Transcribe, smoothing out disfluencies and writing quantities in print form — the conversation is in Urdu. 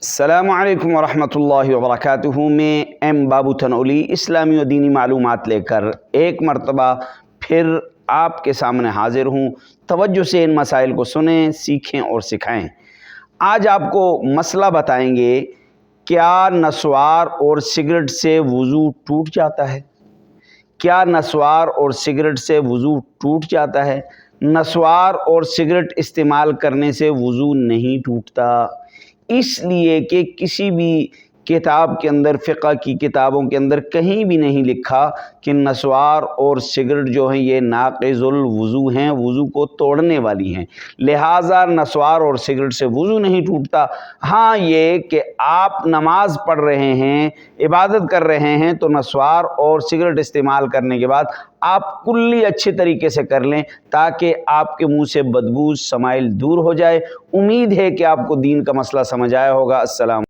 السلام علیکم ورحمۃ اللہ وبرکاتہ۔ میں ایم بابو تنولی اسلامی و دینی معلومات لے کر ایک مرتبہ پھر آپ کے سامنے حاضر ہوں۔ توجہ سے ان مسائل کو سنیں، سیکھیں اور سکھائیں۔ آج آپ کو مسئلہ بتائیں گے، کیا نسوار اور سگریٹ سے وضو ٹوٹ جاتا ہے؟ کیا نسوار اور سگریٹ سے وضو ٹوٹ جاتا ہے؟ نسوار اور سگریٹ استعمال کرنے سے وضو نہیں ٹوٹتا، اس لیے کہ کسی بھی کتاب کے اندر، فقہ کی کتابوں کے اندر کہیں بھی نہیں لکھا کہ نسوار اور سگریٹ جو ہیں یہ ناقض الوضو ہیں، وضو کو توڑنے والی ہیں، لہٰذا نسوار اور سگریٹ سے وضو نہیں ٹوٹتا۔ ہاں یہ کہ آپ نماز پڑھ رہے ہیں، عبادت کر رہے ہیں، تو نسوار اور سگریٹ استعمال کرنے کے بعد آپ کلی اچھے طریقے سے کر لیں تاکہ آپ کے منہ سے بدبو سمائل دور ہو جائے۔ امید ہے کہ آپ کو دین کا مسئلہ سمجھ آیا ہوگا۔ السلام